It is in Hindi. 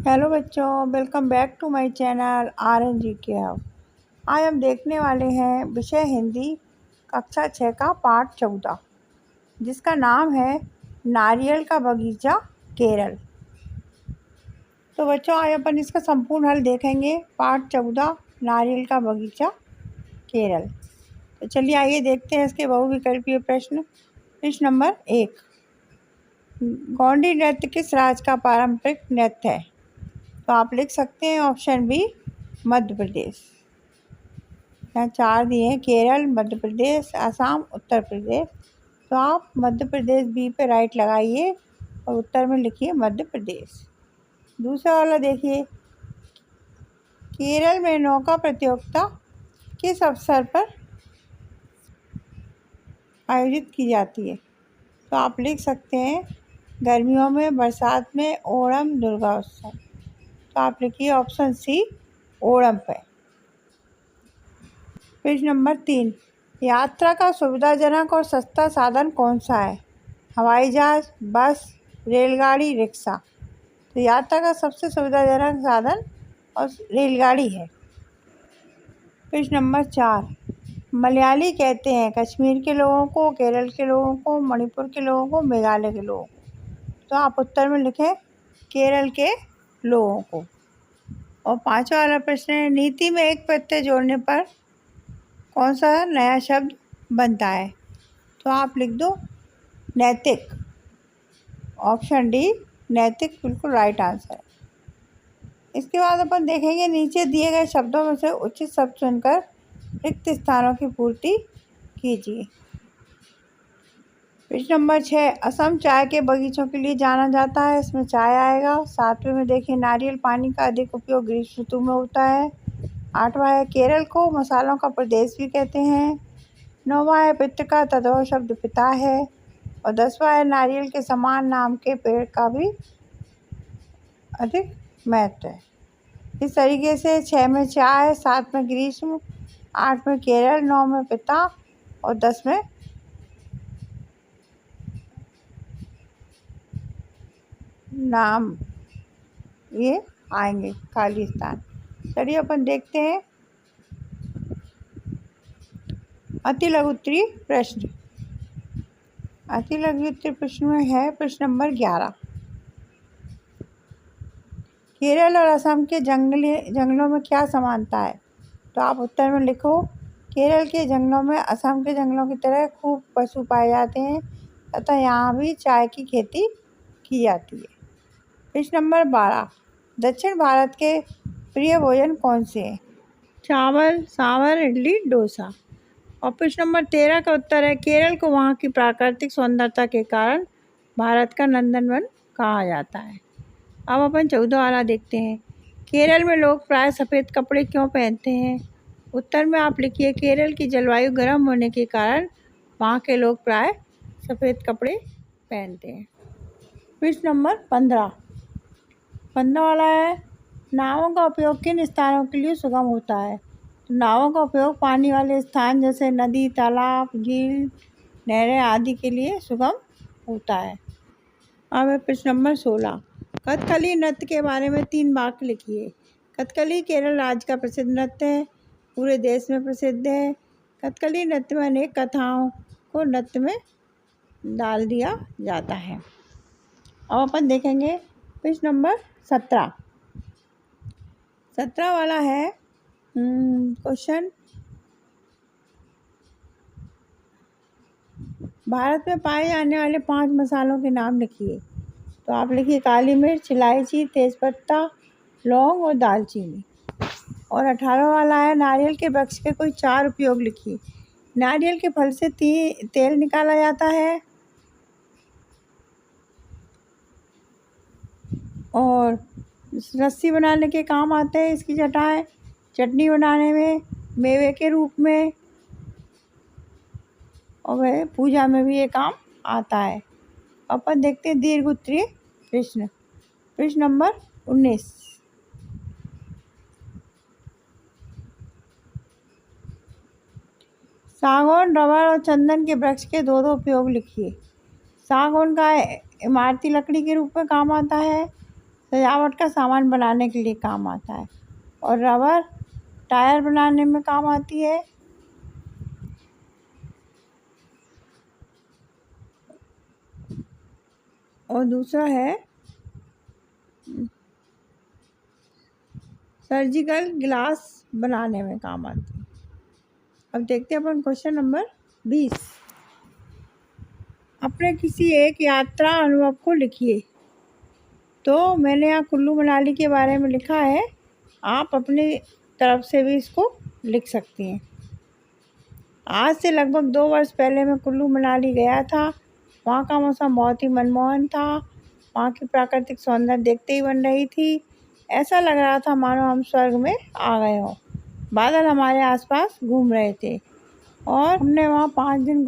हेलो बच्चों, welcome back to my channel R N G K hub. आज हम देखने वाले हैं विषय हिंदी कक्षा 6 का पाठ 14, जिसका नाम है नारियल का बगीचा केरल। तो बच्चों, आज अपन इसका संपूर्ण हल देखेंगे। पाठ 14 नारियल का बगीचा केरल। तो चलिए आइए देखते हैं इसके बहुविकल्पीय प्रश्न। प्रश्न नंबर 1, गोंडी नृत्य किस राज्य का पारंपरिक नृत्य है? तो आप लिख सकते हैं ऑप्शन बी, मध्य प्रदेश। यहाँ 4 दिए हैं, केरल, मध्य प्रदेश, असम, उत्तर प्रदेश। तो आप मध्य प्रदेश बी पे राइट लगाइए और उत्तर में लिखिए मध्य प्रदेश। दूसरा वाला देखिए, केरल में नौका प्रतियोगिता किस अवसर पर आयोजित की जाती है? तो आप लिख सकते हैं गर्मियों में, बरसात में, ओणम, दुर्गा उत्सव। तो आप लिखिए ऑप्शन सी, ओणम पे। पेज नंबर 3, यात्रा का सुविधाजनक और सस्ता साधन कौन सा है? हवाई जहाज, बस, रेलगाड़ी, रिक्शा। तो यात्रा का सबसे सुविधाजनक साधन और रेलगाड़ी है। पेज नंबर 4, मलयाली कहते हैं कश्मीर के लोगों को, केरल के लोगों को, मणिपुर के लोगों को, मेघालय के लोगों को। तो आप उत्तर में लिखें केरल के लोगों को। और 5वां वाला प्रश्न है, नीति में एक प्रत्यय जोड़ने पर कौन सा नया शब्द बनता है? तो आप लिख दो नैतिक। ऑप्शन डी, नैतिक बिल्कुल राइट आंसर है। इसके बाद अपन देखेंगे नीचे दिए गए शब्दों में से उचित शब्द चुनकर रिक्त स्थानों की पूर्ति कीजिए। प्रश्न नंबर 6, असम चाय के बगीचों के लिए जाना जाता है। इसमें चाय आएगा। 7वें में देखिए, नारियल पानी का अधिक उपयोग ग्रीष्म ऋतु में होता है। 8वां है, केरल को मसालों का प्रदेश भी कहते हैं। 9वां है, पितृ का तद्भव शब्द पिता है। और 10वां है, नारियल के समान नाम के पेड़ का भी अधिक महत्व है। इस तरीके से 6 में चाय, 7 में ग्रीष्म, 8 में केरल, 9 में पिता और 10 में नाम ये आएंगे खाली स्थान। चलिए अपन देखते हैं अति लघु उत्तरीय प्रश्न। अति लघु उत्तरीय प्रश्न में है प्रश्न नंबर 11, केरल और असम के जंगलों में क्या समानता है? तो आप उत्तर में लिखो, केरल के जंगलों में असम के जंगलों की तरह खूब पशु पाए जाते हैं तथा यहाँ भी चाय की खेती की जाती है। प्रश्न नंबर 12, दक्षिण भारत के प्रिय भोजन कौन से हैं? चावल, सांभर, इडली, डोसा। और प्रश्न नंबर 13 का उत्तर है, केरल को वहाँ की प्राकृतिक सौंदर्यता के कारण भारत का नंदनवन कहा जाता है। अब अपन 14 वाला देखते हैं, केरल में लोग प्राय सफ़ेद कपड़े क्यों पहनते हैं? उत्तर में आप लिखिए, केरल की जलवायु गर्म होने के कारण वहाँ के लोग प्राय सफ़ेद कपड़े पहनते हैं। प्रश्न नंबर 15 वाला है, नावों का उपयोग किन स्थानों के लिए सुगम होता है? तो नावों का उपयोग पानी वाले स्थान जैसे नदी, तालाब, झील, नहरें आदि के लिए सुगम होता है। अब है प्रश्न नंबर 16, कथकली नृत्य के बारे में 3 वाक्य लिखिए। कथकली केरल राज्य का प्रसिद्ध नृत्य है, पूरे देश में प्रसिद्ध है। कथकली नृत्य में अनेक कथाओं को नृत्य में डाल दिया जाता है। अब अपन देखेंगे प्रश्न नंबर 17 वाला है क्वेश्चन, भारत में पाए जाने वाले 5 मसालों के नाम लिखिए। तो आप लिखिए काली मिर्च, इलायची, तेज़पत्ता, लौंग और दालचीनी। और 18 वाला है, नारियल के वृक्ष के कोई 4 उपयोग लिखिए। नारियल के फल से तेल निकाला जाता है और रस्सी बनाने के काम आते हैं इसकी जटाएं, चटनी बनाने में, मेवे के रूप में, और वह पूजा में भी ये काम आता है। अपन देखते हैं दीर्घ उत्तरीय प्रश्न। प्रश्न नंबर 19, सागौन, रबर और चंदन के वृक्ष के 2 उपयोग लिखिए। सागौन का इमारती लकड़ी के रूप में काम आता है। सजावट का सामान बनाने के लिए काम आता है। और रबर टायर बनाने में काम आती है। और दूसरा है सर्जिकल ग्लास बनाने में काम आती है। अब देखते हैं अपन क्वेश्चन नंबर 20। अपने किसी एक यात्रा अनुभव को लिखिए। तो मैंने यहाँ कुल्लू मनाली के बारे में लिखा है, आप अपनी तरफ से भी इसको लिख सकती हैं। आज से लगभग 2 वर्ष पहले मैं कुल्लू मनाली गया था। वहाँ का मौसम बहुत ही मनमोहन था। वहाँ की प्राकृतिक सौंदर्य देखते ही बन रही थी। ऐसा लग रहा था मानो हम स्वर्ग में आ गए हों। बादल हमारे आसपास घूम रहे थे और हमने वहाँ 5 दिन